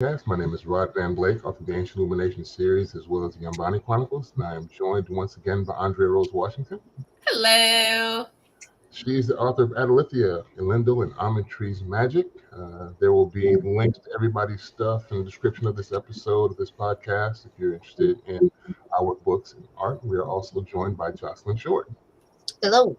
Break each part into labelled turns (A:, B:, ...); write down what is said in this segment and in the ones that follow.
A: podcast. My name is Rod Van Blake, author of the Ancient Illumination series as well as the Yambani Chronicles, and I am joined once again by Andrea Rose Washington.
B: Hello.
A: She is the author of Adalithia, Elendil, and Almond Tree's Magic. There will be links to everybody's stuff in the description of this episode of this podcast if you're interested in our books and art. We are also joined by Jocelyn Short.
C: Hello.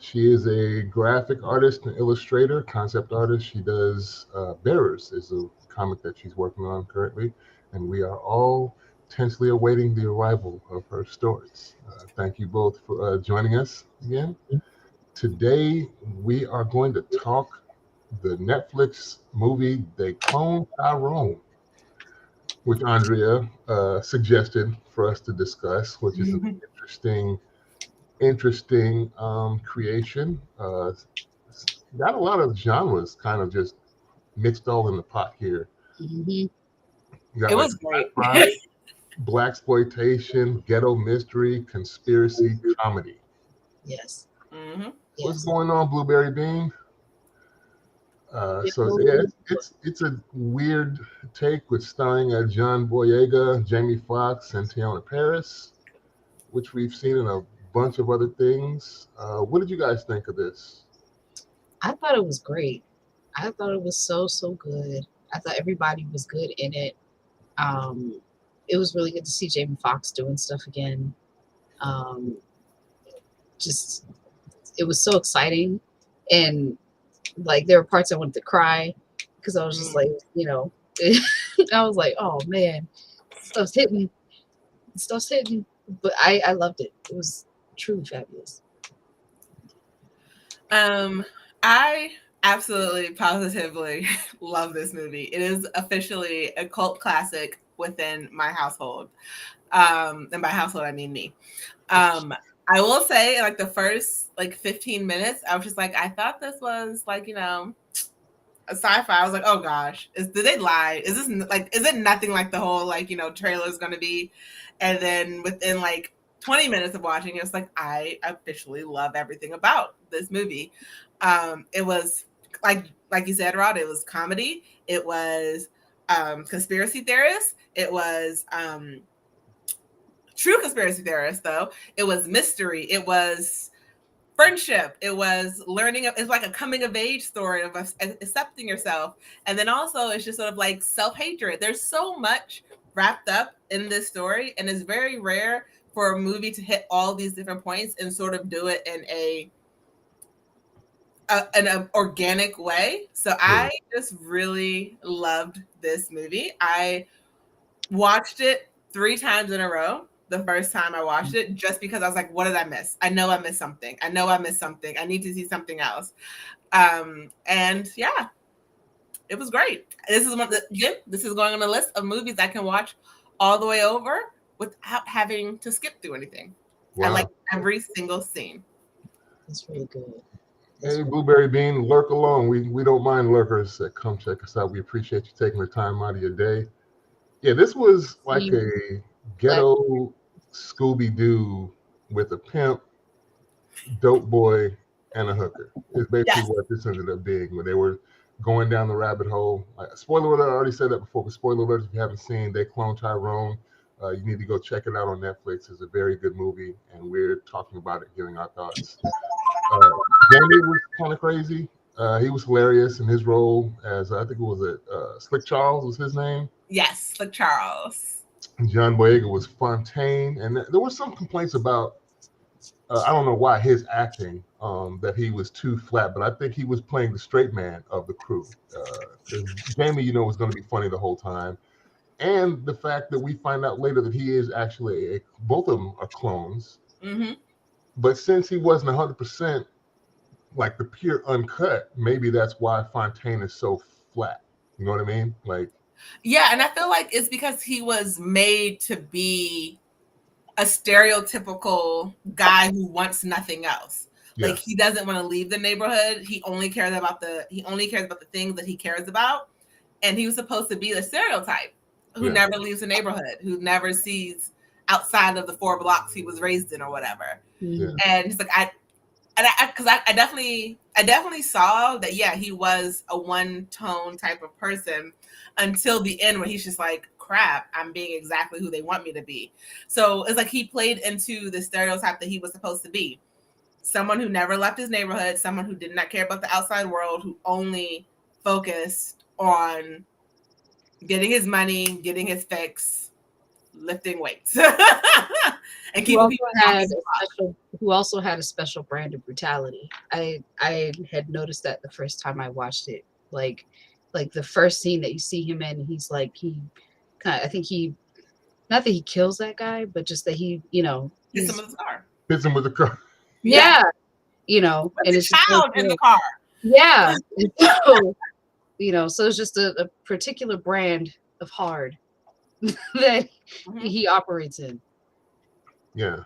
A: She is a graphic artist and illustrator, concept artist. She does Bearers is a comic that she's working on currently, and we are all tensely awaiting the arrival of her stories. Thank you both for joining us again. Today we are going to talk the Netflix movie They Clone Tyrone, which Andrea suggested for us to discuss, which is an interesting creation. Got a lot of genres kind of just mixed all in the pot here.
C: Mhm.
A: You got
B: It
A: like
B: was great.
A: black exploitation, ghetto mystery, conspiracy, comedy.
C: Yes.
B: hmm
A: What's
C: Yes.
A: going on, Blueberry Bean? It's a weird take with starring John Boyega, Jamie Foxx, and Teyonah Parris, which we've seen in a bunch of other things. What did you guys think of this?
C: I thought it was great. I thought it was so good. I thought everybody was good in it. Um, it was really good to see Jamie Foxx doing stuff again. Um, just it was so exciting, and like there were parts I wanted to cry because I was just like, I was like, oh man, stuff's hitting, stuff's hitting. But I loved it. It was truly fabulous.
B: I absolutely positively love this movie. It is officially a cult classic within my household. And by household I mean me. I will say like the first 15 minutes, I was just like, I thought this was a sci-fi. I was like, oh gosh, did they lie? Is it nothing like the whole trailer is gonna be? And then within 20 minutes of watching it, was like, I officially love everything about this movie. It was like you said, Rod, it was comedy, it was conspiracy theorists, it was true conspiracy theorists though, it was mystery, it was friendship, it was learning, it's like a coming of age story of accepting yourself, and then also it's just sort of like self-hatred. There's so much wrapped up in this story, and it's very rare for a movie to hit all these different points and sort of do it in an organic way. So I just really loved this movie. I watched it 3 times in a row. The first time I watched it, just because I was like, what did I miss? I know I missed something. I need to see something else. And yeah, it was great. This is going on a list of movies I can watch all the way over without having to skip through anything. Wow. I like every single scene.
C: It's really good.
A: Hey, Blueberry Bean, lurk along. We don't mind lurkers that come check us out. We appreciate you taking the time out of your day. Yeah, this was like a ghetto Scooby-Doo with a pimp, dope boy, and a hooker. It's basically what this ended up being when they were going down the rabbit hole. Spoiler alert, I already said that before, but spoiler alert, if you haven't seen They Clone Tyrone, you need to go check it out on Netflix. It's a very good movie, and we're talking about it, giving our thoughts. Jamie was kind of crazy. He was hilarious in his role as, I think it was Slick Charles was his name.
B: Yes, Slick Charles.
A: John Boyega was Fontaine, and there were some complaints about, I don't know why, his acting, that he was too flat, but I think he was playing the straight man of the crew. Jamie, was going to be funny the whole time. And the fact that we find out later that he is actually, both of them are clones.
B: Mm-hmm.
A: But since he wasn't 100% like the pure uncut, maybe that's why Fontaine is so flat. You know what I mean?
B: Yeah, and I feel like it's because he was made to be a stereotypical guy who wants nothing else. Yeah. He doesn't want to leave the neighborhood. He only cares about the things that he cares about. And he was supposed to be the stereotype who never leaves the neighborhood, who never sees outside of the 4 blocks he was raised in or whatever. Yeah. And he's like, And I definitely saw that. Yeah, he was a one tone type of person until the end, when he's just like, crap, I'm being exactly who they want me to be. So it's like he played into the stereotype that he was supposed to be. Someone who never left his neighborhood, someone who did not care about the outside world, who only focused on getting his money, getting his fix, lifting weights, and keeping people
C: who also had a special brand of brutality. I had noticed that the first time I watched it. Like the first scene that you see him in, he's like, I think he, not that he kills that guy, but just that he, you know,
B: hits him with a car.
A: Hits him with a car.
C: Yeah. You know,
B: with and it's child in the car.
C: Yeah. So, you know, so it's just a particular brand of hard that he operates in.
A: Yeah.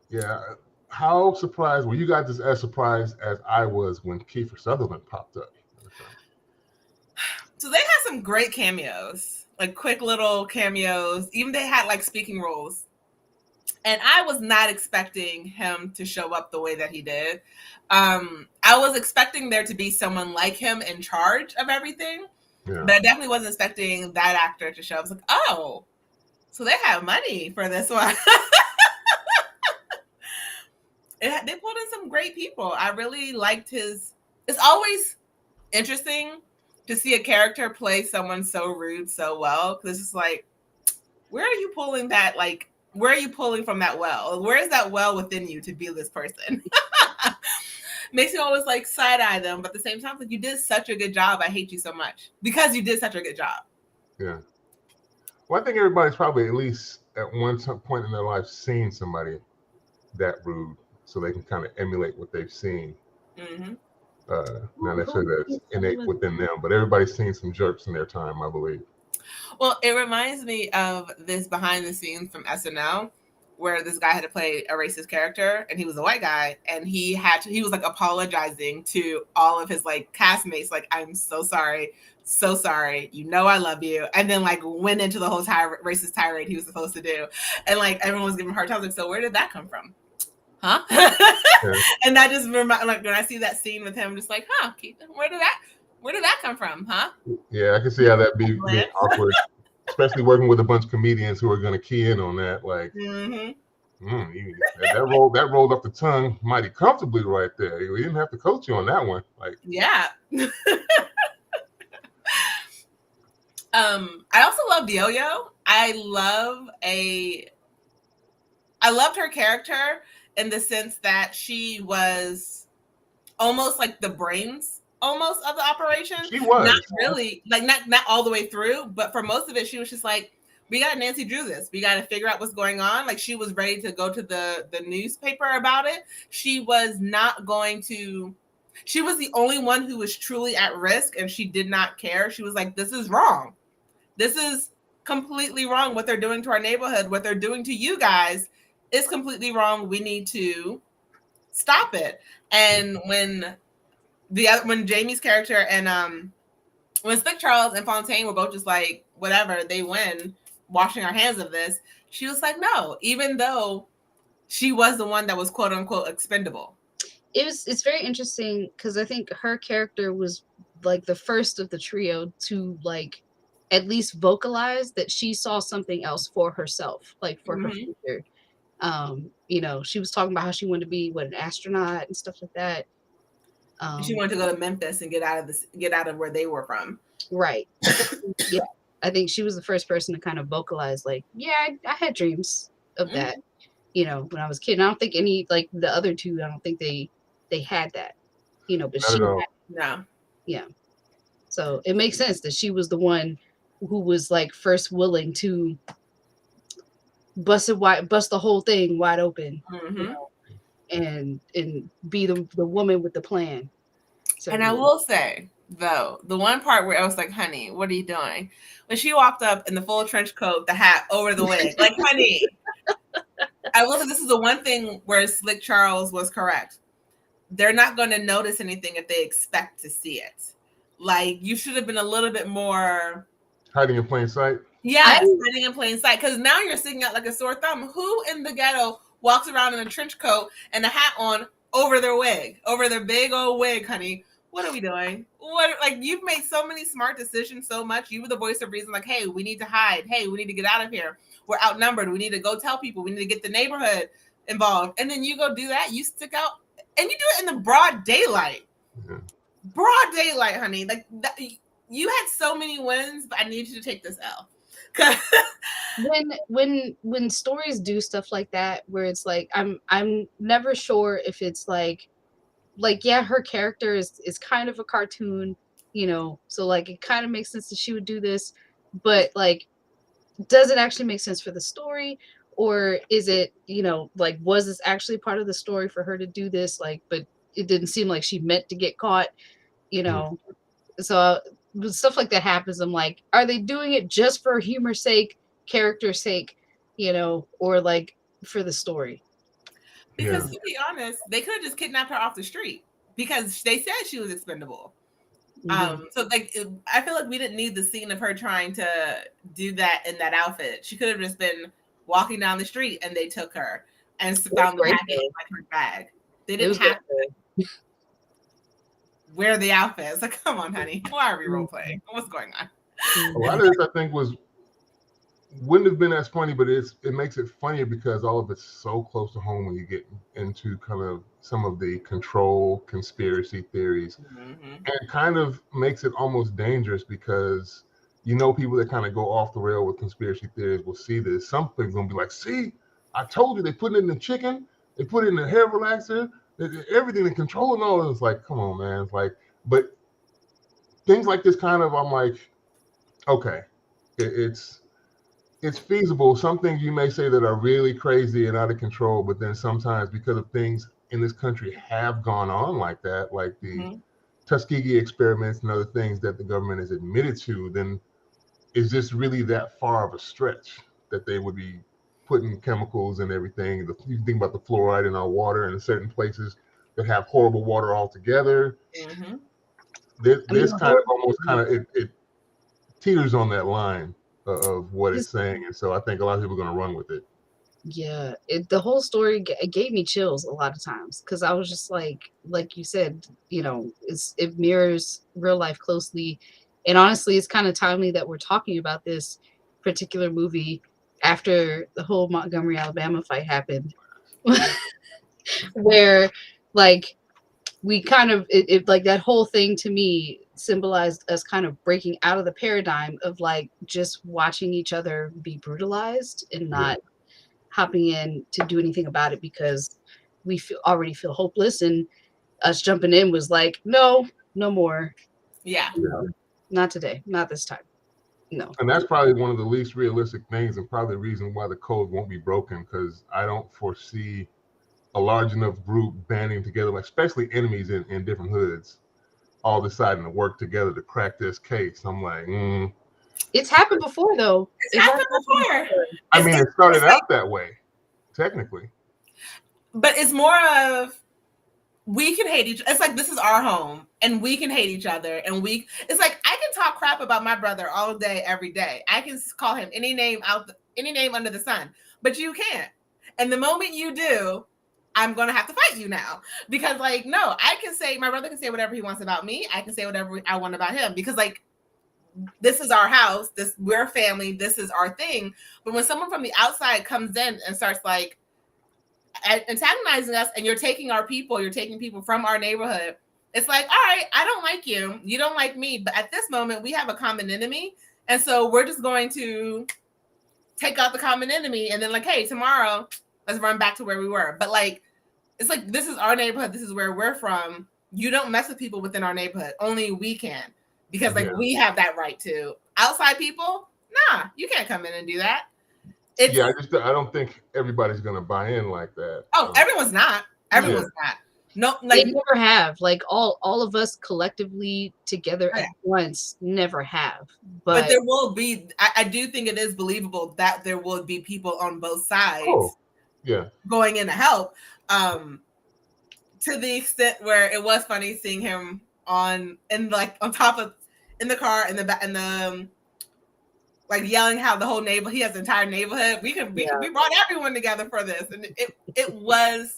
A: Yeah. How surprised were you guys? As surprised as I was when Kiefer Sutherland popped up?
B: So they had some great cameos, like quick little cameos. Even they had like speaking roles. And I was not expecting him to show up the way that he did. I was expecting there to be someone like him in charge of everything. Yeah. But I definitely wasn't expecting that actor to show up. I was like, oh, so they have money for this one. They pulled in some great people. I really liked his... It's always interesting to see a character play someone so rude so well. Because it's like, where are you pulling that, like... Where are you pulling from that well? Where is that well within you to be this person? Makes me always like side eye them, but at the same time, like, you did such a good job. I hate you so much because you did such a good job.
A: Yeah. Well, I think everybody's probably at least at one point in their life seen somebody that rude, so they can kind of emulate what they've seen. Mm-hmm. Not necessarily that's innate within them, but everybody's seen some jerks in their time, I believe.
B: Well, it reminds me of this behind the scenes from SNL, where this guy had to play a racist character, and he was a white guy, and he was like apologizing to all of his like castmates, like, I'm so sorry, you know I love you, and then like went into the whole racist tirade he was supposed to do, and like everyone was giving him a hard time, like, so where did that come from? Huh? Yeah. And that just like when I see that scene with him, I'm just like, huh, Keith, where did that come from, huh?
A: Yeah, I can see how that be awkward, especially working with a bunch of comedians who are going to key in on that. Like, that rolled up the tongue mighty comfortably right there. We didn't have to coach you on that one. Like,
B: yeah. I also love Yo-Yo. I loved her character in the sense that she was almost like the brains almost of the operation.
A: She was
B: not really like not all the way through, but for most of it, she was just like, we got to Nancy Drew this. We got to figure out what's going on. Like, she was ready to go to the newspaper about it. She was not going to. She was the only one who was truly at risk, and she did not care. She was like, this is wrong. This is completely wrong. What they're doing to our neighborhood, what they're doing to you guys is completely wrong. We need to stop it. And when Jamie's character and when Slick Charles and Fontaine were both just like, whatever, they win, washing our hands of this, she was like, no, even though she was the one that was quote unquote expendable.
C: It's very interesting because I think her character was like the first of the trio to like at least vocalize that she saw something else for herself, like for her future. You know, she was talking about how she wanted to be an astronaut and stuff like that.
B: She wanted to go to Memphis and get out of where they were from.
C: Right. Yeah. I think she was the first person to kind of vocalize, like, yeah, I had dreams of that, you know, when I was a kid. And I don't think any, like the other two, I don't think they had that, you know, but she had,
B: no.
C: Yeah. So it makes sense that she was the one who was like first willing to bust the whole thing wide open, you know, and be the woman with the plan.
B: So, and I will say, though, the one part where I was like, honey, what are you doing? When she walked up in the full trench coat, the hat over the wig, like, honey, I will say this is the one thing where Slick Charles was correct. They're not going to notice anything if they expect to see it. Like, you should have been a little bit more
A: hiding in plain sight.
B: Yes, hiding in plain sight. Because now you're sticking out like a sore thumb. Who in the ghetto walks around in a trench coat and a hat on over their wig, over their big old wig, honey. What are we doing? What, like, you've made so many smart decisions so much. You were the voice of reason, like, hey, we need to hide. Hey, we need to get out of here. We're outnumbered. We need to go tell people. We need to get the neighborhood involved. And then you go do that. You stick out and you do it in the broad daylight. Mm-hmm. Broad daylight, honey. Like that, you had so many wins, but I need you to take this L.
C: when stories do stuff like that, where it's like I'm never sure if it's like yeah, her character is kind of a cartoon, you know, so like it kind of makes sense that she would do this, but like, does it actually make sense for the story, or is it, you know, like, was this actually part of the story for her to do this, like, but it didn't seem like she meant to get caught, you know? So stuff like that happens. I'm like, are they doing it just for humor's sake, character's sake, you know, or like for the story?
B: Because to be honest, they could have just kidnapped her off the street because they said she was expendable. So like, I feel like we didn't need the scene of her trying to do that in that outfit. She could have just been walking down the street and they took her and found the package like her bag. They didn't have to wear the outfits. Like, come on, honey. Why are we role playing? What's going on?
A: A lot of this, I think, wouldn't have been as funny, but it makes it funnier because all of it's so close to home when you get into kind of some of the control conspiracy theories, and kind of makes it almost dangerous because, you know, people that kind of go off the rail with conspiracy theories will see this. Some people gonna be like, see, I told you, they put it in the chicken, they put it in the hair relaxer, everything in control and all. It's like, come on, man. It's like, but things like this kind of, I'm like, okay, it's feasible. Some things you may say that are really crazy and out of control, but then sometimes because of things in this country have gone on like that, like the Tuskegee experiments and other things that the government has admitted to, then is this really that far of a stretch that they would be putting chemicals and everything? You think about the fluoride in our water and in certain places that have horrible water altogether. This kind of almost it teeters on that line of what it's saying, and so I think a lot of people are going to run with it.
C: Yeah, the whole story gave me chills a lot of times because I was just like you said, you know, it mirrors real life closely, and honestly, it's kind of timely that we're talking about this particular movie after the whole Montgomery, Alabama fight happened, where like we kind of it like that whole thing to me symbolized us kind of breaking out of the paradigm of like just watching each other be brutalized and not hopping in to do anything about it because we already feel hopeless, and us jumping in was like, no more. No, not today, not this time. No.
A: And that's probably one of the least realistic things, and probably the reason why the code won't be broken, because I don't foresee a large enough group banding together, like especially enemies in different hoods, all deciding to work together to crack this case. I'm like,
C: it's happened before, though.
B: It's happened before.
A: I mean, it started out that way, technically.
B: But it's more of, we can hate each other. It's like, this is our home and we can hate each other. And it's like, I can talk crap about my brother all day, every day. I can call him any name under the sun, but you can't. And the moment you do, I'm going to have to fight you now, because like, no, my brother can say whatever he wants about me. I can say whatever I want about him, because like, this is our house. We're a family. This is our thing. But when someone from the outside comes in and starts like antagonizing us, and you're taking our people, you're taking people from our neighborhood, it's like, all right, I don't like you. You don't like me. But at this moment, we have a common enemy. And so we're just going to take out the common enemy. And then like, hey, tomorrow, let's run back to where we were. But like, it's like, this is our neighborhood. This is where we're from. You don't mess with people within our neighborhood. Only we can. Because like we have that right to. Outside people, nah, you can't come in and do that.
A: I don't think everybody's gonna buy in like that.
B: Oh, everyone's not. Everyone's not. No, like
C: they never have. Like all of us collectively together at once never have. But
B: there will be. I do think it is believable that there will be people on both sides. Going in to help. To the extent where it was funny seeing him on top of in the car in the like yelling how the whole he has the entire neighborhood. We brought everyone together for this, and it was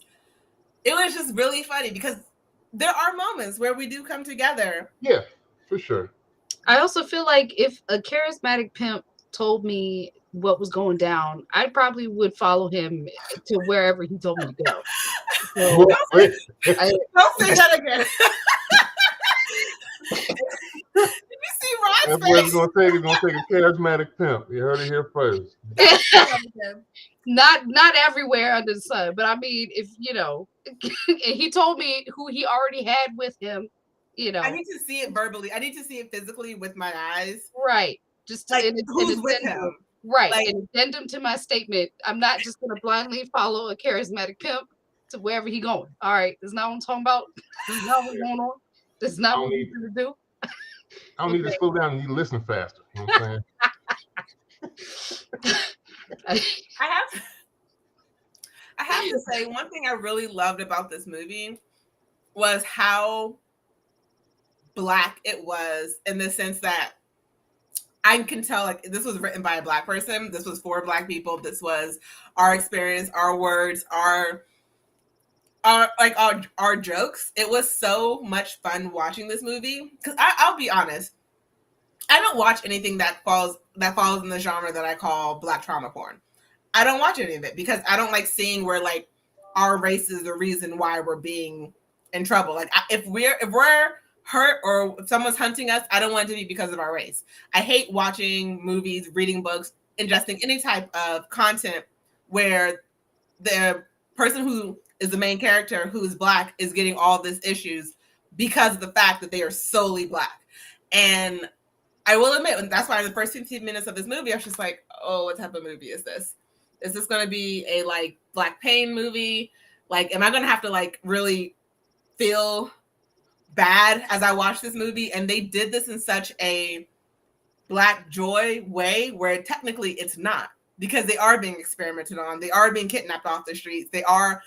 B: it was just really funny because there are moments where we do come together.
A: Yeah, for sure.
C: I also feel like if a charismatic pimp told me what was going down, I probably would follow him to wherever he told me to go. So
A: Wait.
B: Don't say that again. Did you see Rod's
A: That's what it's
B: face?
A: gonna take. It's gonna take a charismatic pimp. You heard it here first.
C: not everywhere under the sun, but I mean, if he told me who he already had with him,
B: I need to see it verbally. I need to see it physically with my eyes.
C: Right. Just
B: like who's with him.
C: Right. Like, an addendum to my statement. I'm not just gonna blindly follow a charismatic pimp to wherever he going. All right. That's not what I'm talking about. This is not what's going on. This is not what we're gonna do.
A: I don't need to slow down. I need to listen faster. You know what I'm saying?
B: I have to say, one thing I really loved about this movie was how Black it was, in the sense that I can tell, like, this was written by a Black person. This was for Black people. This was our experience, our words, our jokes. It was so much fun watching this movie, because I'll be honest, I don't watch anything that falls in the genre that I call Black trauma porn. I don't watch any of it because I don't like seeing where, like, our race is the reason why we're being in trouble. Like, if we're hurt or if someone's hunting us, I don't want it to be because of our race. I hate watching movies, reading books, ingesting any type of content where the person who is the main character, who is Black, is getting all these issues because of the fact that they are solely Black. And I will admit, that's why in the first 15 minutes of this movie, I was just like, oh, what type of movie is this? Is this going to be a, like, Black pain movie? Like, am I going to have to, like, really feel bad as I watch this movie? And they did this in such a Black joy way where technically it's not, because they are being experimented on. They are being kidnapped off the streets. They are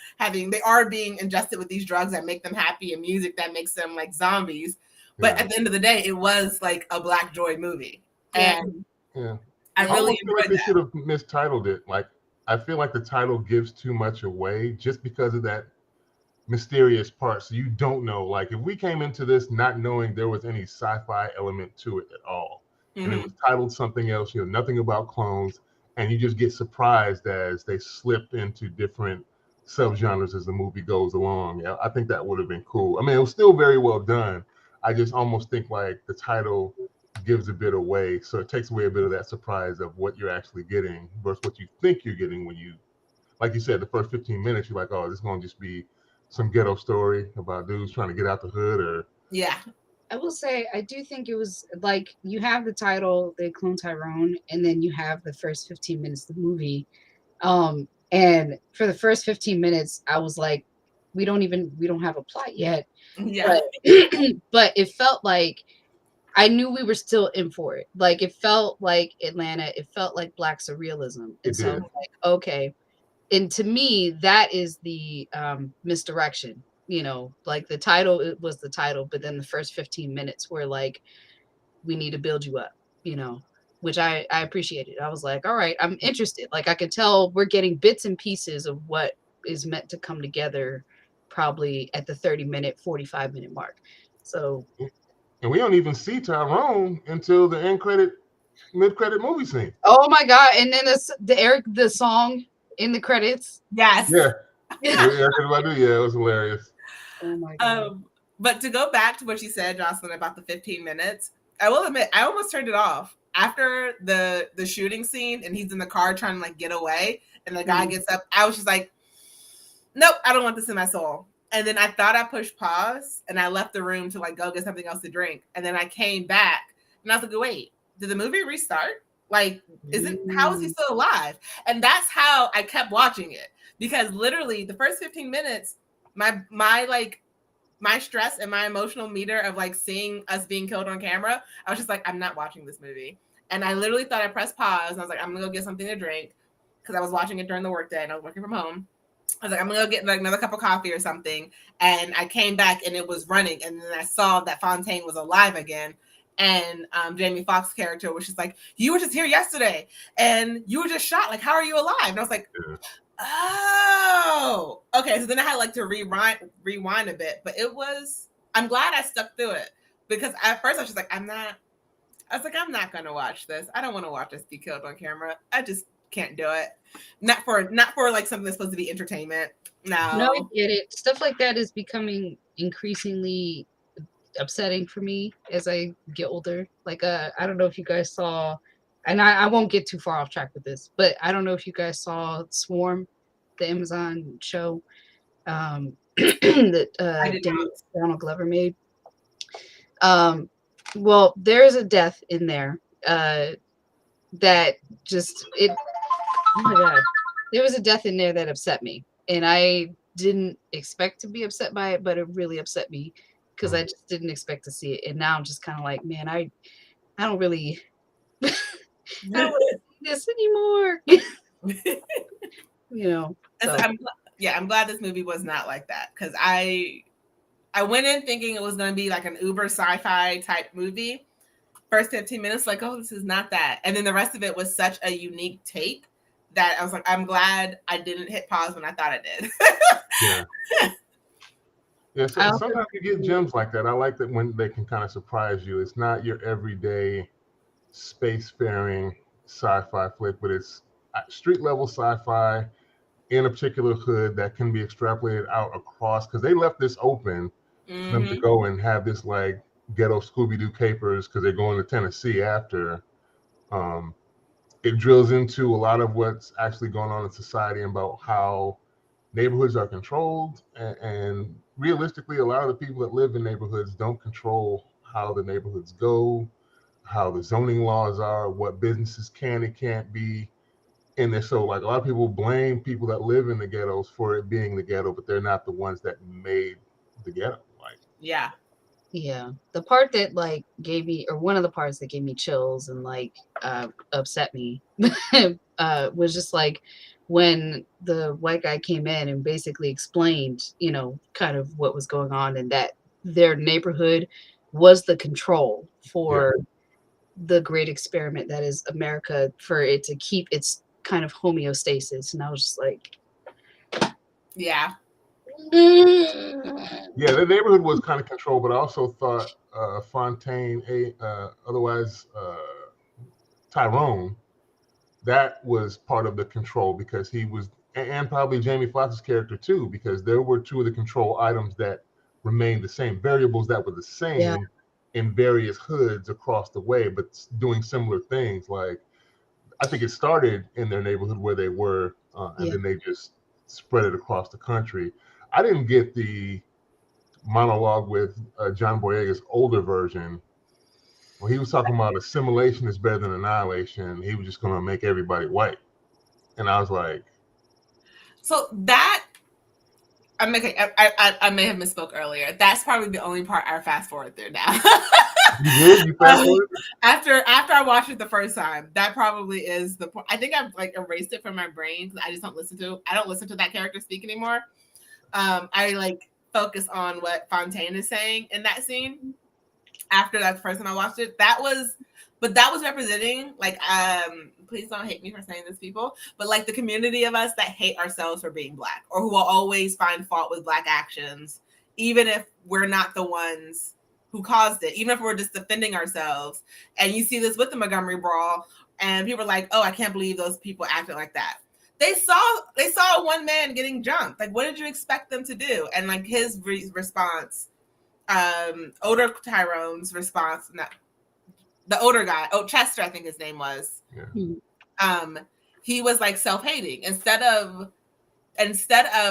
B: being ingested with these drugs that make them happy and music that makes them like zombies. But at the end of the day, it was like a Black joy movie. And I really enjoyed that.
A: They should have mistitled it. Like, I feel like the title gives too much away just because of that mysterious part. So you don't know. Like, if we came into this not knowing there was any sci-fi element to it at all, and it was titled something else, nothing about clones, and you just get surprised as they slip into different subgenres as the movie goes along. I think that would have been cool. I mean, it was still very well done. I just almost think like the title gives a bit away, so it takes away a bit of that surprise of what you're actually getting versus what you think you're getting when you, like you said, the first 15 minutes, you're like, oh, this is going to just be some ghetto story about dudes trying to get out the hood. Or
C: I will say, I do think it was like, you have the title, They Clone Tyrone, and then you have the first 15 minutes of the movie. And for the first 15 minutes, I was like, we don't have a plot yet.
B: Yeah.
C: But it felt like I knew we were still in for it. Like, it felt like Atlanta. It felt like Black surrealism. And so I was like, okay. And to me, that is the misdirection. Like, the title, it was the title, but then the first 15 minutes were like, we need to build you up, which I appreciated. I was like, all right, I'm interested. Like, I could tell we're getting bits and pieces of what is meant to come together probably at the 30-minute, 45-minute mark. So,
A: and we don't even see Tyrone until the mid-credit movie scene.
C: Oh my God. And then the song in the credits.
B: Yes.
A: Yeah. Yeah, it was hilarious.
C: Oh my God.
B: But to go back to what you said, Jocelyn, about the 15 minutes, I will admit, I almost turned it off after the shooting scene, and he's in the car trying to, like, get away, and the guy gets up. I was just like, nope, I don't want this in my soul. And then I thought I pushed pause, and I left the room to, like, go get something else to drink. And then I came back, and I was like, wait, did the movie restart? Like, how is he still alive? And that's how I kept watching it, because literally the first 15 minutes, my stress and my emotional meter of, like, seeing us being killed on camera, I was just like, I'm not watching this movie. And I literally thought I pressed pause, and I was like, I'm gonna go get something to drink, because I was watching it during the workday and I was working from home. I was like, I'm gonna go get, like, another cup of coffee or something. And I came back and it was running, and then I saw that Fontaine was alive again. And Jamie Foxx's character was just like, you were just here yesterday and you were just shot. Like, how are you alive? And I was like, oh, okay. So then I had like to rewind a bit, but I'm glad I stuck through it, because at first I was just like, I'm not going to watch this. I don't want to watch us be killed on camera. I just can't do it. Not for like something that's supposed to be entertainment. No,
C: I get it. Stuff like that is becoming increasingly upsetting for me as I get older. Like, I don't know if you guys saw, and I won't get too far off track with this, but I don't know if you guys saw Swarm, the Amazon show that Donald Glover made. Well, there's a death in there that just oh my god, there was a death in there that upset me, and I didn't expect to be upset by it, but it really upset me because I just didn't expect to see it, and now I'm just kind of like, man, I don't really I don't want to see this anymore. You know. So.
B: I'm glad this movie was not like that, because I went in thinking it was going to be like an uber sci-fi type movie. First 15 minutes, like, oh, this is not that. And then the rest of it was such a unique take that I was like, I'm glad I didn't hit pause when I thought I did.
A: Yeah, so sometimes you get gems like that. I like that when they can kind of surprise you. It's not your everyday spacefaring sci-fi flick, but it's street level sci-fi in a particular hood that can be extrapolated out across, because they left this open for them to go and have this like ghetto Scooby-Doo capers, because they're going to Tennessee after. It drills into a lot of what's actually going on in society about how neighborhoods are controlled, and realistically, a lot of the people that live in neighborhoods don't control how the neighborhoods go, how the zoning laws are, what businesses can and can't be in there. So like a lot of people blame people that live in the ghettos for it being the ghetto, but they're not the ones that made the ghetto. Like,
C: yeah, the part that like gave me, or one of the parts that gave me chills and like upset me was just like when the white guy came in and basically explained, you know, kind of what was going on, and that their neighborhood was the control for the great experiment that is America, for it to keep its kind of homeostasis. And I was just like,
A: yeah, the neighborhood was kind of controlled, but I also thought Fontaine, otherwise Tyrone, that was part of the control, because he was, and probably Jamie Foxx's character too, because there were two of the control items that remained the same, variables that were the same in various hoods across the way, but doing similar things. Like, I think it started in their neighborhood where they were, and then they just spread it across the country. I didn't get the monologue with John Boyega's older version, where he was talking about assimilation is better than annihilation. He was just going to make everybody white. And I was like...
B: So that... I may have misspoke earlier. That's probably the only part I fast forward through now.
A: You did? You fast forward?
B: After I watched it the first time, that probably is the point. I think I've like erased it from my brain because I just don't listen to that character speak anymore. I like focus on what Fontaine is saying in that scene. After that, the first time I watched it, that was representing like, please don't hate me for saying this, people, but like the community of us that hate ourselves for being Black, or who will always find fault with Black actions, even if we're not the ones who caused it, even if we're just defending ourselves. And you see this with the Montgomery Brawl, and people are like, oh, I can't believe those people acted like that. They saw one man getting jumped. Like, what did you expect them to do? And like his response, older Tyrone's response, the older guy, Chester, I think his name was. He was like self-hating instead of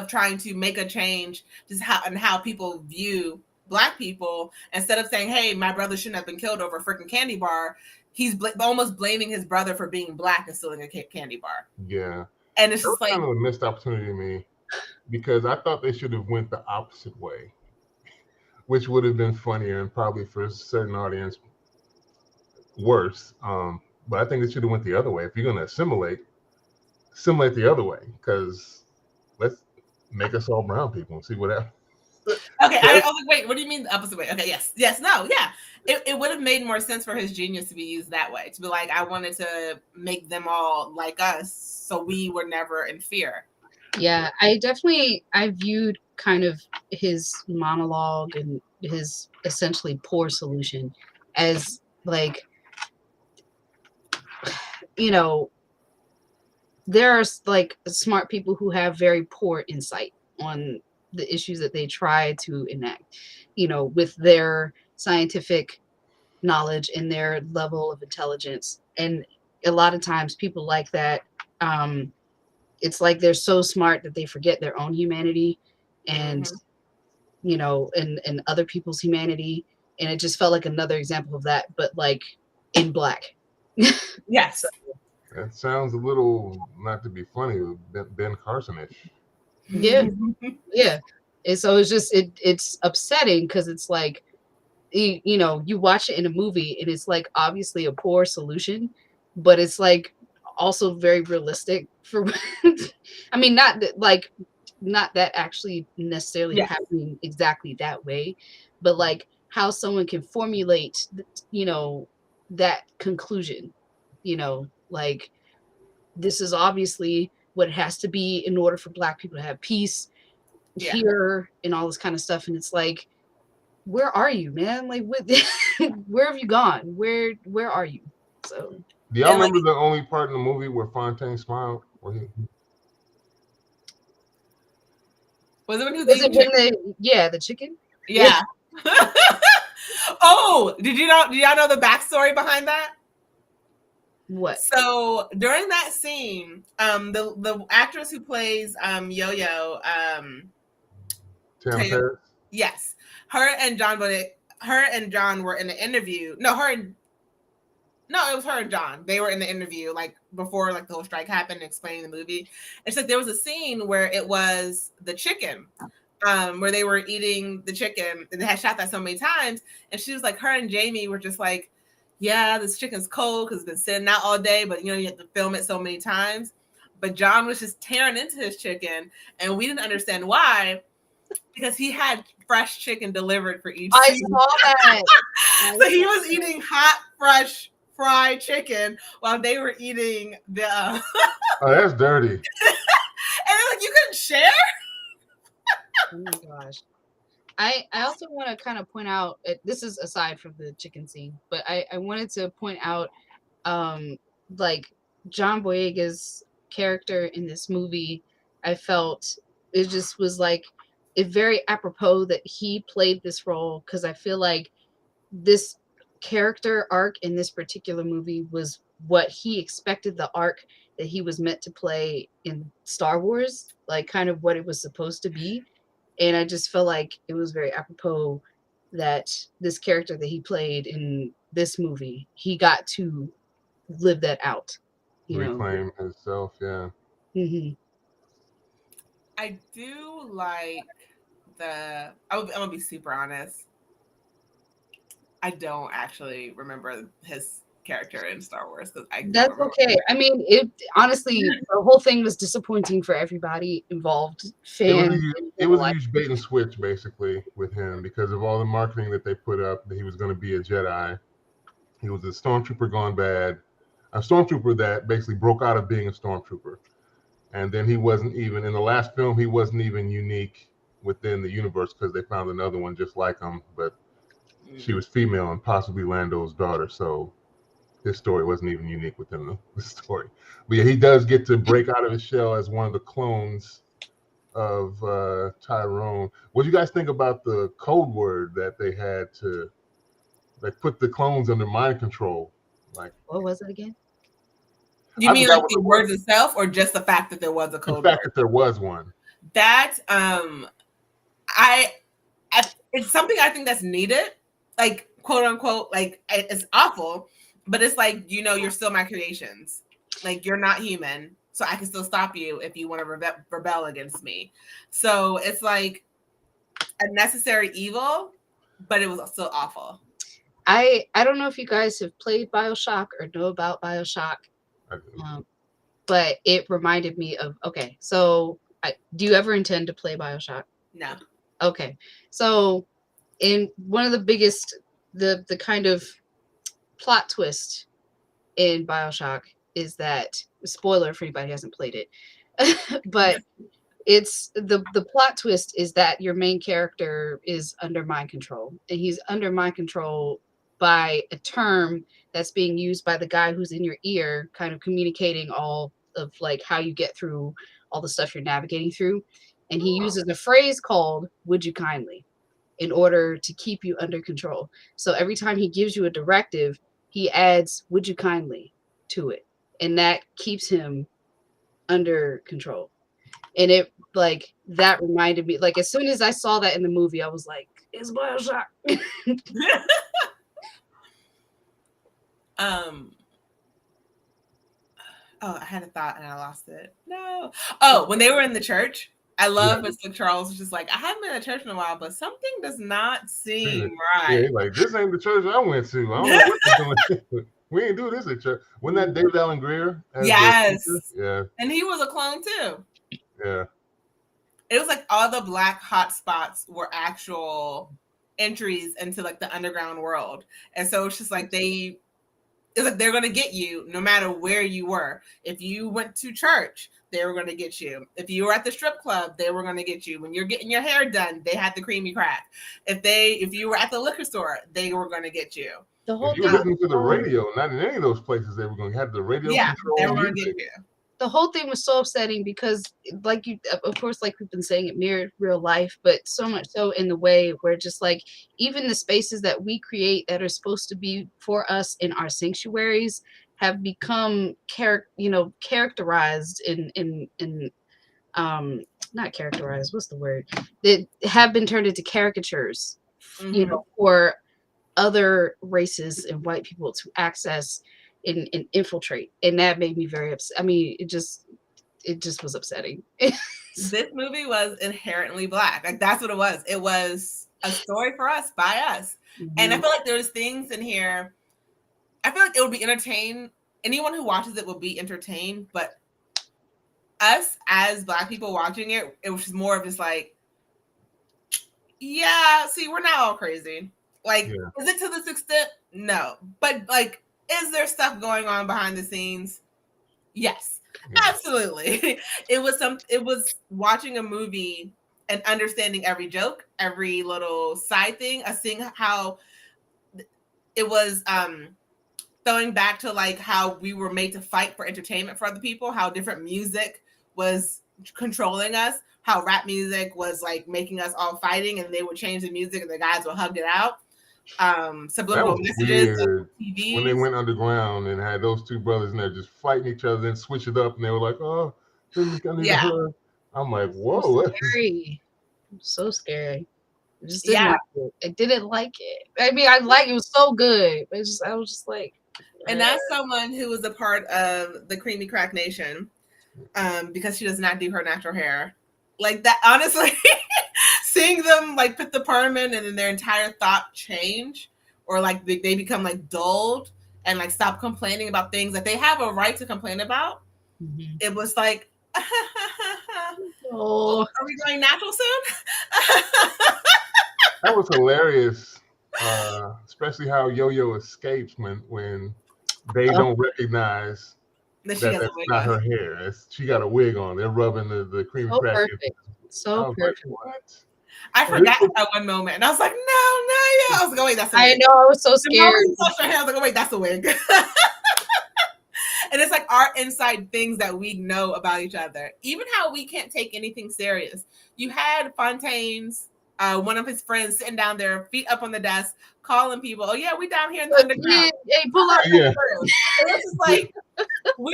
B: trying to make a change just how people view Black people. Instead of saying, hey, my brother shouldn't have been killed over a freaking candy bar, he's almost blaming his brother for being Black and stealing a candy bar.
A: Yeah.
B: And it's just like
A: kind of a missed opportunity to me, because I thought they should have went the opposite way, which would have been funnier and probably for a certain audience worse. But I think they should have went the other way. If you're going to assimilate the other way, because let's make us all brown people and see what happens.
B: Okay, I was like, wait, what do you mean the opposite way? Okay, yes, no, yeah. It would have made more sense for his genius to be used that way. To be like, I wanted to make them all like us, so we were never in fear.
C: Yeah, I viewed kind of his monologue and his essentially poor solution as like, you know, there are like smart people who have very poor insight on the issues that they try to enact, with their scientific knowledge and their level of intelligence. And a lot of times people like that, it's like they're so smart that they forget their own humanity and and other people's humanity. And it just felt like another example of that, but like in black.
B: Yes.
C: So,
A: that sounds a little, not to be funny, Ben Carson-ish.
C: yeah. Yeah. And so it's upsetting because it's like, you watch it in a movie and it's like obviously a poor solution, but it's like also very realistic for I mean, not that actually necessarily happening exactly that way, but like how someone can formulate that conclusion, like this is obviously what it has to be in order for Black people to have peace here and all this kind of stuff. And it's like, where are you, man? Like, what? Where have you gone? Where are you? So,
A: do y'all remember the only part in the movie where Fontaine smiled? Was it
B: when he was
C: eating chicken? The chicken?
B: Yeah. Oh, did y'all know the backstory behind that?
C: What?
B: So during that scene, the actress who plays Yo-Yo,
A: Tim Paris?
B: Yes, her and John were in the interview. No, it was her and John. They were in the interview like before like the whole strike happened, explaining the movie. It's like there was a scene where it was the chicken, where they were eating the chicken, and they had shot that so many times. And she was like, her and Jamie were just like, yeah, this chicken's cold because it's been sitting out all day, but you have to film it so many times. But John was just tearing into his chicken, and we didn't understand why, because he had fresh chicken delivered for each scene.
C: I saw that.
B: So he was eating hot, fresh, fried chicken while they were eating the.
A: Oh, that's dirty.
B: And they're like, you couldn't share?
C: Oh my gosh. I also want to kind of point out, this is aside from the chicken scene, but I wanted to point out, like John Boyega's character in this movie. I felt it just was like it very apropos that he played this role, because I feel like this character arc in this particular movie was what he expected the arc that he was meant to play in Star Wars, like kind of what it was supposed to be. And I just felt like it was very apropos that this character that he played in this movie, he got to live that out.
A: Reclaim himself, yeah.
C: Mm-hmm.
B: I do like I'm going to be super honest. I don't actually remember his character in Star Wars.
C: That's okay. I mean, honestly, the whole thing was disappointing for everybody involved. Fans.
A: It was a huge bait and switch, basically, with him because of all the marketing that they put up that he was going to be a Jedi. He was a stormtrooper gone bad, a stormtrooper that basically broke out of being a stormtrooper. And then he wasn't even, in the last film, he wasn't even unique within the universe because they found another one just like him, but she was female and possibly Lando's daughter, so his story wasn't even unique within the story. But yeah, he does get to break out of his shell as one of the clones of Tyrone. What do you guys think about the code word that they had to put the clones under mind control? Like,
C: what was it again?
B: You mean like the words itself, or just the fact that there was a code word?
A: The fact that there was one.
B: That it's something I think that's needed, like quote unquote, like it's awful, but it's like, you're still my creations. Like, you're not human, so I can still stop you if you want to rebel against me. So it's like a necessary evil, but it was still awful.
C: I don't know if you guys have played BioShock or know about BioShock, but it reminded me of, okay, so do you ever intend to play BioShock?
B: No.
C: Okay. So in one of the biggest, the kind of plot twist in BioShock is that, spoiler for anybody who hasn't played it, but it's the plot twist is that your main character is under mind control, and he's under mind control by a term that's being used by the guy who's in your ear, kind of communicating all of like how you get through all the stuff you're navigating through. And he uses a phrase called "would you kindly" in order to keep you under control. So every time he gives you a directive, he adds "would you kindly" to it, and that keeps him under control. And it like that reminded me, like as soon as I saw that in the movie, I was like, it's BioShock.
B: Oh, I had a thought and I lost it. No. Oh, when they were in the church, I love Mr. Charles was just like, I haven't been in church in a while, but something does not seem right.
A: Yeah, like this ain't the church I went to. I don't know what they're doing. We ain't do this at church. Wasn't that David Allen Greer?
B: Yes.
A: Yeah.
B: And he was a clone too.
A: Yeah.
B: It was like all the black hot spots were actual entries into like the underground world. And so it's just like it's like they're going to get you no matter where you were. If you went to church, they were going to get you. If you were at the strip club, they were going to get you. When you're getting your hair done, they had the creamy crack. If you were at the liquor store, they were going to get you.
C: The whole
A: if you were listening to the radio, not in any of those places, they were going to have the radio control.
B: They were going to get you.
C: The whole thing was so upsetting because, like you, of course, like we've been saying, it mirrored real life, but so much so in the way where just like even the spaces that we create that are supposed to be for us in our sanctuaries have become characterized in not characterized, what's the word? That have been turned into caricatures, for other races and white people to access and infiltrate, and that made me very upset. I mean, it just was upsetting.
B: This movie was inherently black. Like that's what it was. It was a story for us by us. And I feel like there's things in here. I feel like it would be entertained. Anyone who watches it will be entertained, but us as black people watching it, it was just more of just like, yeah, see, we're not all crazy. Like, is it to this extent? No. But like, is there stuff going on behind the scenes? Yes, absolutely. It was watching a movie and understanding every joke, every little side thing, seeing how it was throwing back to like how we were made to fight for entertainment for other people, how different music was controlling us, how rap music was like making us all fighting, and they would change the music and the guys would hug it out. Subliminal messages TVs.
A: When they went underground and had those two brothers in there just fighting each other and switch it up, and they were like, "Oh, I'm like, whoa,
C: so scary. I just didn't like it. I didn't like it. I mean, it was so good. I was just like,
B: and that's someone who was a part of the Creamy Crack Nation, because she does not do her natural hair like that. Honestly. Seeing them like put the perm in and then their entire thought change, or like they become like dulled and like stop complaining about things that they have a right to complain about. It was like, are we going natural soon?
A: That was hilarious, especially how Yo-Yo escapes when they don't recognize that's not her hair. She got a wig on. They're rubbing the creamy crack.
C: Perfect. So perfect.
A: Like, what?
B: I forgot that one moment, and I was like, "No, yeah." I was like, "Oh, wait, that's."
C: I know. I was so scared.
B: I was like, "Oh, wait, that's the wig." And it's like our inside things that we know about each other. Even how we can't take anything serious. You had Fontaine's, one of his friends, sitting down there, feet up on the desk, calling people. "Oh yeah, we down here in the underground."
C: Hey, pull up.
B: And it's just like we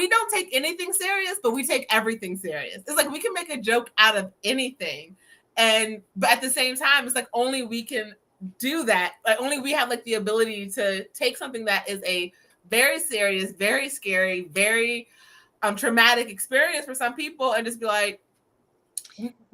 B: don't take anything serious, but we take everything serious. It's like we can make a joke out of anything. But at the same time, it's like only we can do that. Like only we have like the ability to take something that is a very serious, very scary, very traumatic experience for some people, and just be like,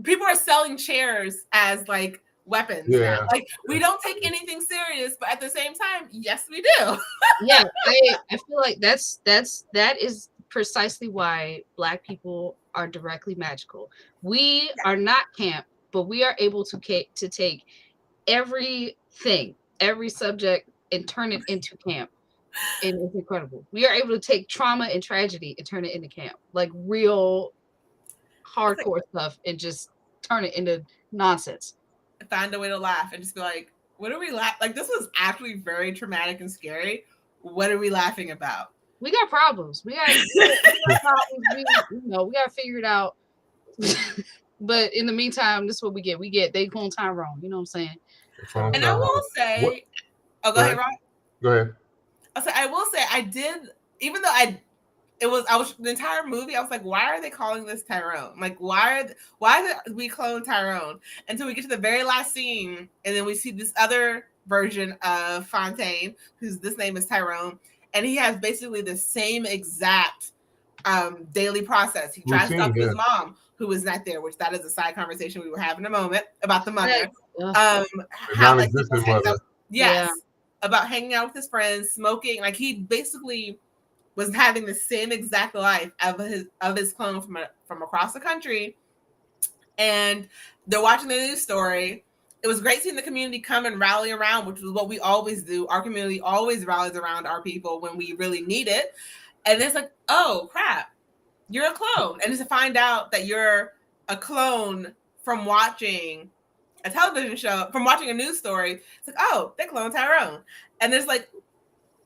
B: people are selling chairs as like weapons. Now. Like we don't take anything serious, but at the same time, yes, we do.
C: Yeah, I feel like that is precisely why Black people are directly magical. We are not camp. but we are able to take everything, every subject, and turn it into camp. And it's incredible. We are able to take trauma and tragedy and turn it into camp, like real hardcore stuff, and just turn it into nonsense.
B: Find a way to laugh and just be like, what are we like? This was actually very traumatic and scary. What are we laughing about?
C: We got problems. We got problems. We got to figure it out. But in the meantime, this is what we get. They clone Tyrone. You know what I'm saying?
B: And I will say, go ahead, Ron.
A: Go ahead.
B: I will say, I did, even though the entire movie, I was like, why are they calling this Tyrone? Like, why did we clone Tyrone? Until we get to the very last scene, and then we see this other version of Fontaine, this name is Tyrone, and he has basically the same exact daily process. He tries to talk to his mom, who is not there, which that is a side conversation we will have in a moment about the mother.
A: Non-existent mother.
B: Yes. About hanging out with his friends, smoking. Like, he basically was having the same exact life of his clone from across the country. And they're watching the news story. It was great seeing the community come and rally around, which is what we always do. Our community always rallies around our people when we really need it. And it's like, oh, crap, you're a clone. And just to find out that you're a clone from watching a television show, from watching a news story, it's like, oh, they cloned Tyrone. And there's like,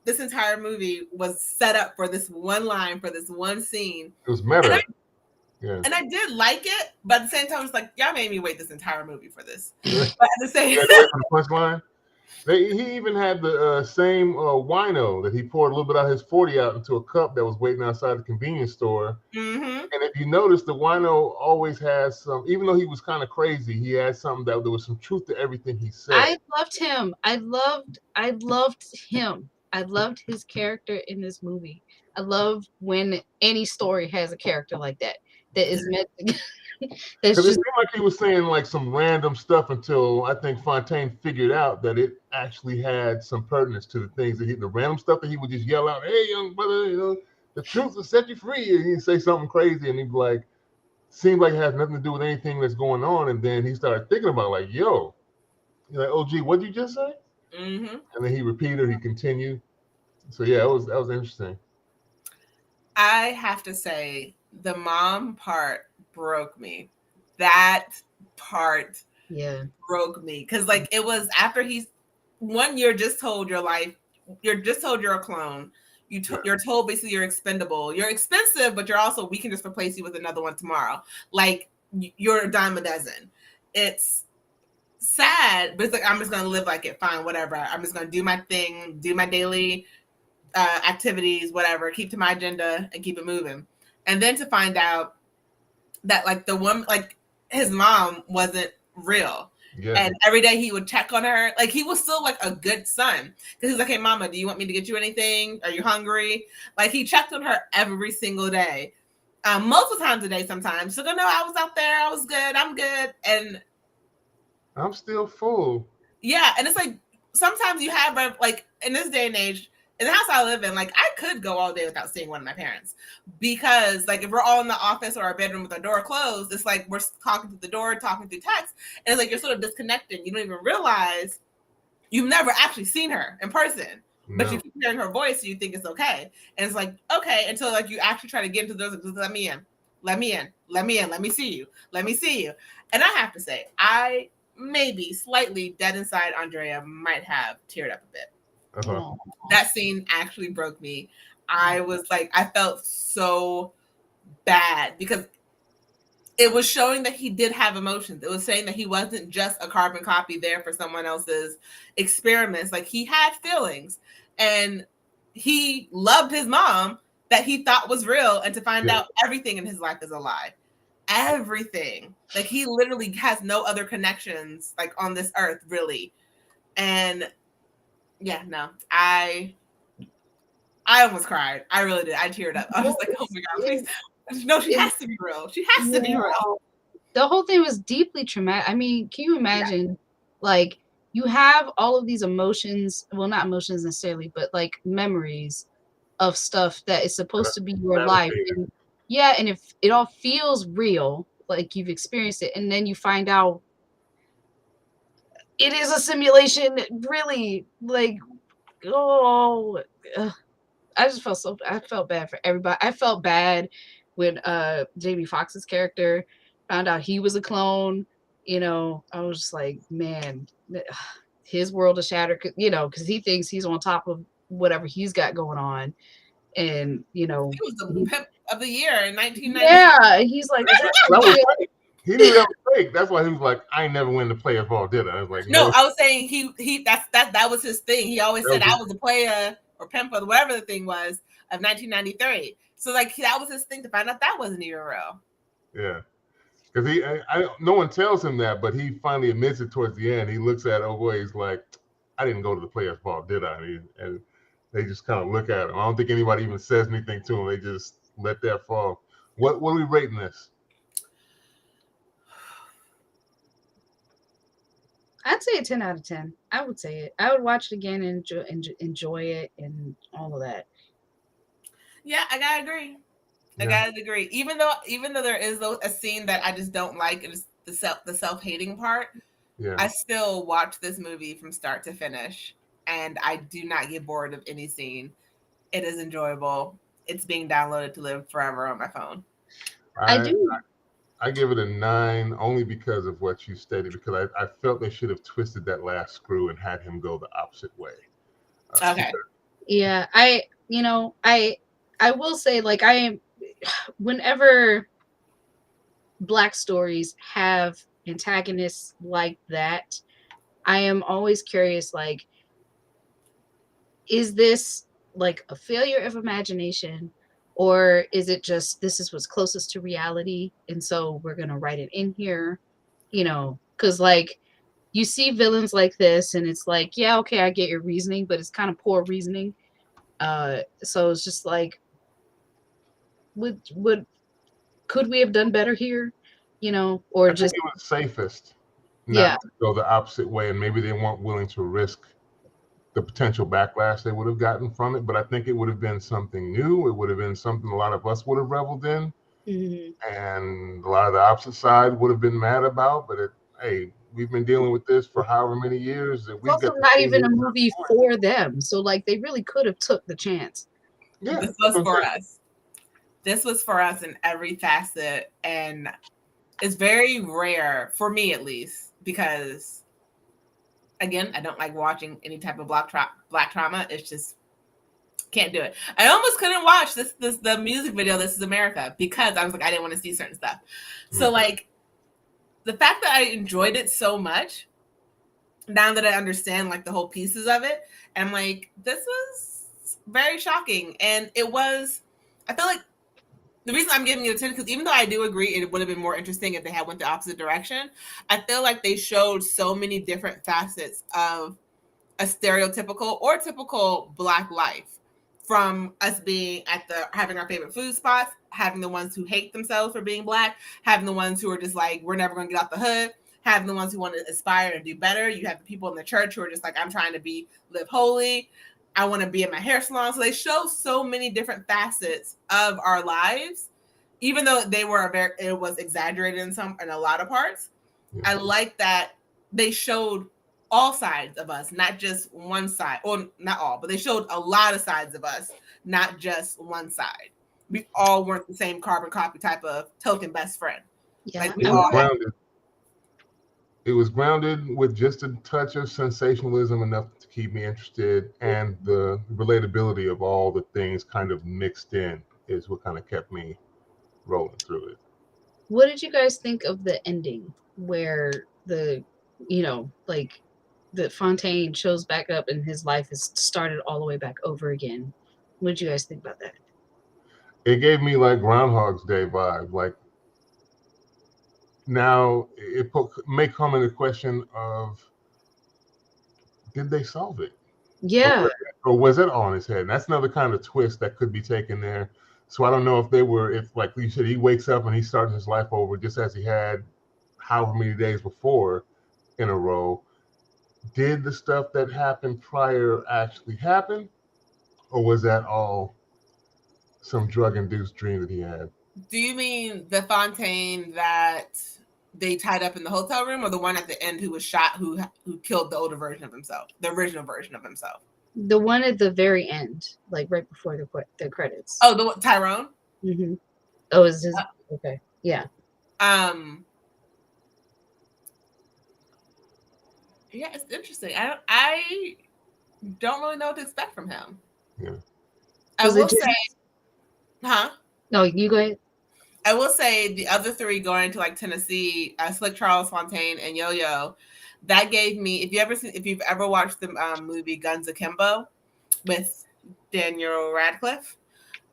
B: this entire movie was set up for this one line, for this one scene.
A: It was meta.
B: And I did like it, but at the same time, it's like, y'all made me wait this entire movie for this. But at the same time,
A: the punchline. He even had the same wino that he poured a little bit out of his 40 out into a cup that was waiting outside the convenience store.
B: Mm-hmm.
A: And if you notice, the wino always has some, even though he was kind of crazy, he had something that there was some truth to everything he said.
C: I loved him. I loved him. I loved his character in this movie. I love when any story has a character like that is meant to.
A: Because it seemed like he was saying like some random stuff until I think Fontaine figured out that it actually had some pertinence to the things that the random stuff that he would just yell out, "Hey, young brother, the truth will set you free," and he'd say something crazy, and he'd be like, "Seems like it has nothing to do with anything that's going on," and then he started thinking about like, "Yo," he's like, "Oh, gee, what did you just say?"
B: Mm-hmm.
A: And then he repeated, he continued. So yeah, that was interesting.
B: I have to say, the mom part broke me. That part broke me. Because like, it was after you're just told your life, you're just told you're a clone. You're told basically you're expendable. You're expensive, but we can just replace you with another one tomorrow. Like, you're a dime a dozen. It's sad, but it's like, I'm just going to live like it. Fine, whatever. I'm just going to do my thing, do my daily activities, whatever, keep to my agenda and keep it moving. And then to find out that like the woman, like his mom wasn't real. Yeah. And every day he would check on her. Like, he was still like a good son. Because he's like, "Hey, mama, do you want me to get you anything? Are you hungry?" Like, he checked on her every single day. Multiple times a day sometimes. So, no, I was out there. I was good. I'm good. And
A: I'm still full.
B: Yeah. And it's like, sometimes you have, like, in this day and age, in the house I live in, like, I could go all day without seeing one of my parents, because like, if we're all in the office or our bedroom with our door closed, it's like we're talking through the door, talking through text, and it's like you're sort of disconnected. You don't even realize you've never actually seen her in person, but you keep hearing her voice, so you think it's okay. And it's like, okay, until like you actually try to get into those, let me in, let me in, let me in, let me see you, let me see you. And I have to say, I maybe slightly dead inside Andrea might have teared up a bit.
A: Uh-huh.
B: That scene actually broke me. I was like, I felt so bad, because it was showing that he did have emotions. It was saying that he wasn't just a carbon copy there for someone else's experiments. Like, he had feelings, and he loved his mom that he thought was real, and to find out everything in his life is a lie. Everything. Like, he literally has no other connections like on this earth, really. And yeah, no, I almost cried. I really did. I teared up. I was like, oh my God, please. No, she has to be real. She has to be real.
C: The whole thing was deeply traumatic. I mean, can you imagine, like, you have all of these emotions, well, not emotions necessarily, but like memories of stuff that is supposed to be your life. And, and if it all feels real, like you've experienced it, and then you find out it is a simulation, really. Like, oh, I just I felt bad for everybody. I felt bad when Jamie Foxx's character found out he was a clone. You know, I was just like, man, his world is shattered. You know, because he thinks he's on top of whatever he's got going on, and you know,
B: He was the pimp of the year in 1990.
C: yeah, he's like, is that
A: was fake. He knew that was fake. That's why he was like, I ain't never win the player ball, did I? I was like,
B: no, I was saying that was his thing. He always said I was a player or pimp or whatever the thing was of 1993. So like that was his thing to find out that wasn't even real.
A: Yeah. Because no one tells him that, but he finally admits it towards the end. He looks at oh boy, he's like, I didn't go to the players' ball, did I? And they just kind of look at him. I don't think anybody even says anything to him. They just let that fall. What are we rating this?
C: I'd say a 10 out of 10. I would say it. I would watch it again and enjoy it and all of that.
B: Yeah, I gotta agree. I gotta agree. Even though there is a scene that I just don't like, it's the self-hating part.
A: Yeah.
B: I still watch this movie from start to finish, and I do not get bored of any scene. It is enjoyable. It's being downloaded to live forever on my phone.
C: I do.
A: I give it a 9 only because of what you stated, because I felt they should have twisted that last screw and had him go the opposite way.
B: Okay.
C: Yeah, I will say, like, whenever Black stories have antagonists like that, I am always curious, like, is this like a failure of imagination, or is it just this is what's closest to reality, and so we're gonna write it in here, you know? Because like you see villains like this, and it's like, yeah, okay, I get your reasoning, but it's kind of poor reasoning. So it's just like, could we have done better here, you know? Or
A: I
C: just
A: think it was safest not to go the opposite way, and maybe they weren't willing to risk the potential backlash they would have gotten from it. But I think it would have been something new. It would have been something a lot of us would have reveled in, and a lot of the opposite side would have been mad about. But hey, we've been dealing with this for however many years. That
C: it's also not even a movie for them, so like they really could have took the chance.
A: Yeah,
B: this was for us. This was for us in every facet, and it's very rare for me, at least, because again, I don't like watching any type of black trauma. It's just can't do it. I almost couldn't watch the music video This Is America because I was like, I didn't want to see certain stuff. So like the fact that I enjoyed it so much, now that I understand like the whole pieces of it, I'm like, this was very shocking. And it was, I feel like the reason I'm giving it a 10, because even though I do agree it would have been more interesting if they had went the opposite direction, I feel like they showed so many different facets of a stereotypical or typical Black life, from us being at having our favorite food spots, having the ones who hate themselves for being Black, having the ones who are just like, we're never going to get out the hood, having the ones who want to aspire to do better. You have the people in the church who are just like, I'm trying to live holy. I want to be in my hair salon. So they show so many different facets of our lives, even though it was exaggerated in a lot of parts. I like that they showed all sides of us, not just one side, or not all, but they showed a lot of sides of us, not just one side. We all weren't the same carbon copy type of token best friend.
C: Yeah,
B: like we all
A: grounded. It was grounded with just a touch of sensationalism enough to keep me interested, and the relatability of all the things kind of mixed in is what kind of kept me rolling through it.
C: What did you guys think of the ending where the Fontaine shows back up and his life is started all the way back over again? What did you guys think about that?
A: It gave me like Groundhog's Day vibe. Like, now it may come in the question of, did they solve it?
C: Yeah.
A: Or was it all on his head? And that's another kind of twist that could be taken there. So I don't know if like you said, he wakes up and he starts his life over just as he had however many days before in a row. Did the stuff that happened prior actually happen? Or was that all some drug-induced dream that he had?
B: Do you mean the Fontaine that they tied up in the hotel room, or the one at the end who was shot, who killed the older version of himself, the original version of himself?
C: The one at the very end, like right before the credits.
B: Oh, the Tyrone.
C: Mm-hmm. Oh, is his okay? Yeah.
B: Yeah, it's interesting. I don't really know what to expect from him.
A: Yeah.
B: I will say, huh?
C: No, you go ahead.
B: I will say the other three going to like Tennessee, Slick Charles Fontaine and Yo-Yo, that gave me. If you've ever watched the movie Guns Akimbo with Daniel Radcliffe,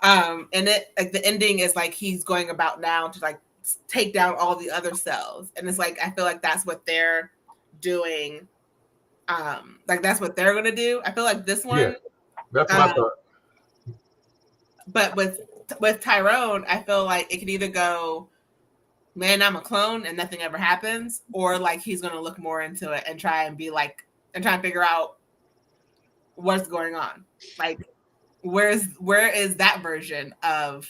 B: and it like the ending is like he's going about now to like take down all the other cells, and it's like I feel like that's what they're doing. Like that's what they're gonna do. I feel like this one.
A: Yeah, that's what I thought.
B: But with Tyrone, I feel like it could either go, man, I'm a clone and nothing ever happens, or like he's gonna look more into it and try and figure out what's going on. Like, where is that version of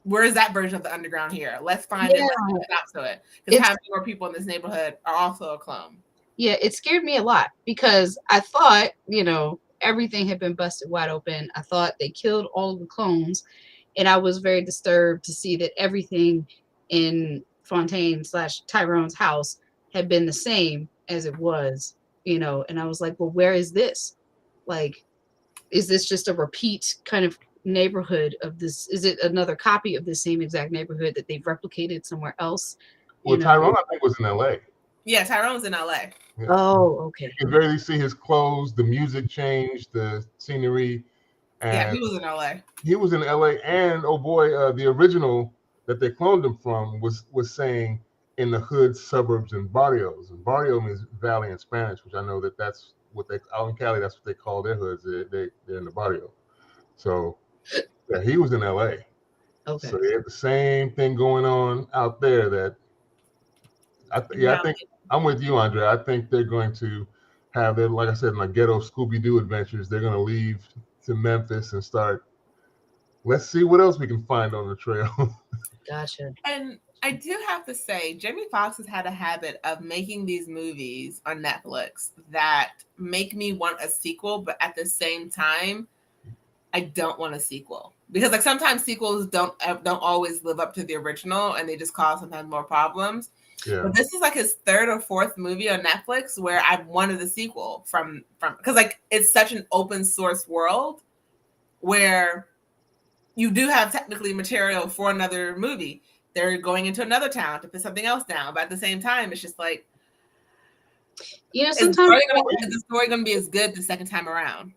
B: the underground here? Let's find it. Let's put a stop to it. Because having more people in this neighborhood are also a clone.
C: Yeah, it scared me a lot because I thought, everything had been busted wide open. I thought they killed all of the clones, and I was very disturbed to see that everything in Fontaine/Tyrone's house had been the same as it was, and I was like, well, where is this? Like, is this just a repeat kind of neighborhood of this? Is it another copy of the same exact neighborhood that they've replicated somewhere else?
A: Well, Tyrone, I think, was in LA.
B: Yeah, Tyrone's in LA.
C: Yeah. Oh, okay.
A: You can barely see his clothes, the music changed, the scenery. And
B: yeah, he was in LA.
A: He was in LA, and oh boy, the original that they cloned him from was saying in the hood, suburbs, and barrios. And barrio means valley in Spanish, which I know that's what they out in Cali. That's what they call their hoods. They're in the barrio. So yeah, he was in LA. Okay. So they had the same thing going on out there. That I think I'm with you, Andrea. I think they're going to have their, like I said, my ghetto Scooby-Doo adventures. They're going to leave to Memphis and start. Let's see what else we can find on the trail.
C: Gotcha.
B: And I do have to say, Jamie Foxx has had a habit of making these movies on Netflix that make me want a sequel, but at the same time, I don't want a sequel. Because like sometimes sequels don't always live up to the original, and they just cause sometimes more problems. Yeah. But this is like his third or fourth movie on Netflix where I wanted a sequel from because like it's such an open source world where you do have technically material for another movie. They're going into another town to put something else down, but at the same time, it's just like,
C: sometimes
B: is the story going to be as good the second time around?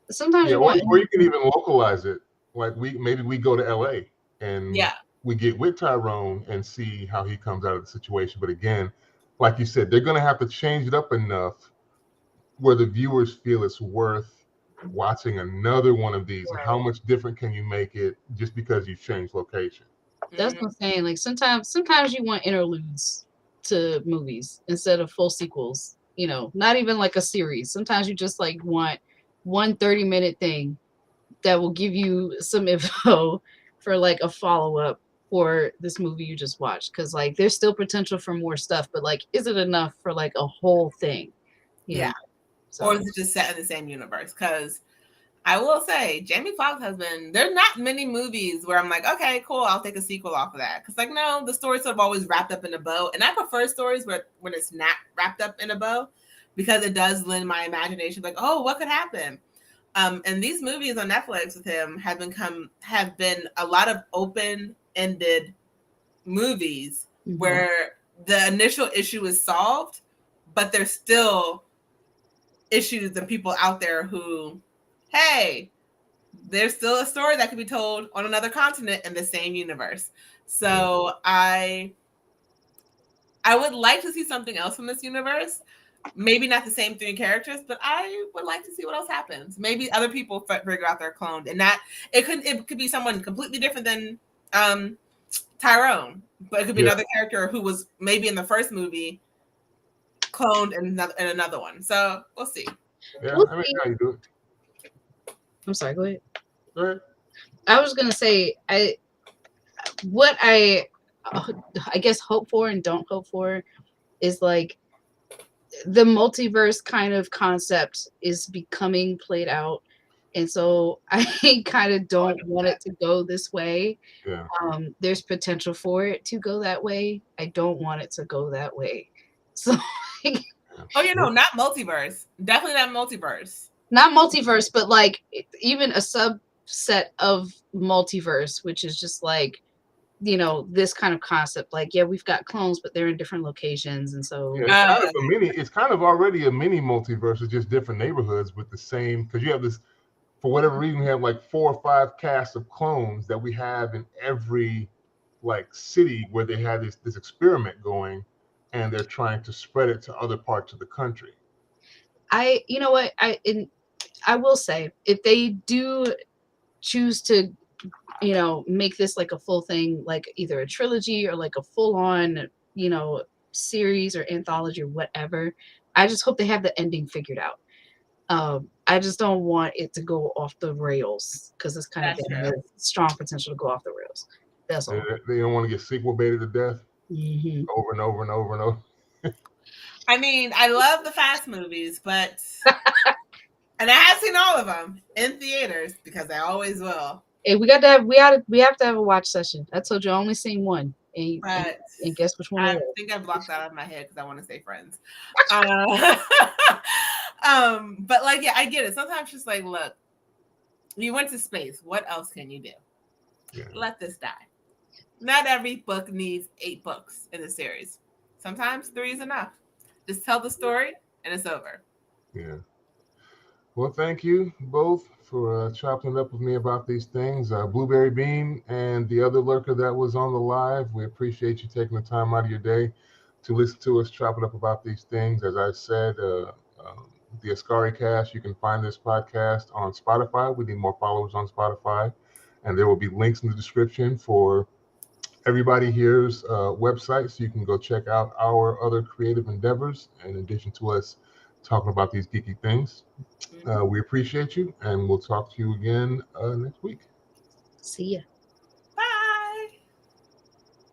C: Sometimes
A: or you can even localize it. Like maybe we go to LA and we get with Tyrone and see how he comes out of the situation. But again, like you said, they're going to have to change it up enough where the viewers feel it's worth watching another one of these. Right. And how much different can you make it just because you change location?
C: That's what I'm saying. Like sometimes you want interludes to movies instead of full sequels. Not even like a series. Sometimes you just like want one 30-minute thing that will give you some info for like a follow-up for this movie you just watched. Because like there's still potential for more stuff, but like is it enough for like a whole thing?
B: Yeah. So. Or is it just set in the same universe? Because I will say, Jamie Foxx there's not many movies where I'm like, okay, cool, I'll take a sequel off of that. Because like, no, the story's sort of always wrapped up in a bow. And I prefer stories when it's not wrapped up in a bow because it does lend my imagination like, oh, what could happen? And these movies on Netflix with him have been a lot of open-ended movies where the initial issue is solved, but there's still issues and people out there who, hey, there's still a story that could be told on another continent in the same universe. So I would like to see something else from this universe. Maybe not the same three characters, but I would like to see what else happens. Maybe other people figure out they're cloned, and that it could be someone completely different than Tyrone, but it could be another character who was maybe in the first movie cloned in another one. So we'll see.
A: Yeah, I mean, how you do it.
C: I'm sorry. Go ahead.
A: Go ahead.
C: I was gonna say what I I guess hope for and don't hope for is like the multiverse kind of concept is becoming played out. And so I kind of don't want it to go this way.
A: Yeah.
C: There's potential for it to go that way. I don't want it to go that way. So
B: oh, you know, not multiverse. Definitely not multiverse.
C: not multiverse, but like even a subset of multiverse, which is just like, you know, this kind of concept. Like, yeah, we've got clones, but they're in different locations. And so
A: Yeah, it's kind of a mini. It's kind of already a mini multiverse. It's just different neighborhoods with the same. Because you have this, for whatever reason, we have like 4 or 5 casts of clones that we have in every like city where they had this experiment going, and they're trying to spread it to other parts of the country.
C: you know what, I will say, if they do choose to, you know, make this like a full thing, like either a trilogy or like a full on, you know, series or anthology or whatever, I just hope they have the ending figured out. I just don't want it to go off the rails because it's kind of has strong potential to go off the rails. That's all.
A: They don't want to get sequel baited to death
C: Mm-hmm.
A: over and over and over and over.
B: I mean, I love the Fast movies, but and I have seen all of them in theaters because I always will.
C: Hey, we have to have a watch session. I told you I only seen one, and guess which one?
B: I think I blocked that out of my head because I want to say Friends. But like, yeah, I get it. Sometimes just like, look, you went to space. What else can you do? Yeah. Let this die. Not every book needs 8 books in the series. Sometimes 3 is enough. Just tell the story and it's over.
A: Yeah. Well, thank you both for chopping it up with me about these things. Blueberry Bean and the other lurker that was on the live, we appreciate you taking the time out of your day to listen to us chop it up about these things. As I said, the Askari cast, you can find this podcast on Spotify. We need more followers on Spotify. And there will be links in the description for everybody here's website, so you can go check out our other creative endeavors in addition to us talking about these geeky things. We appreciate you, and we'll talk to you again next week.
C: See ya.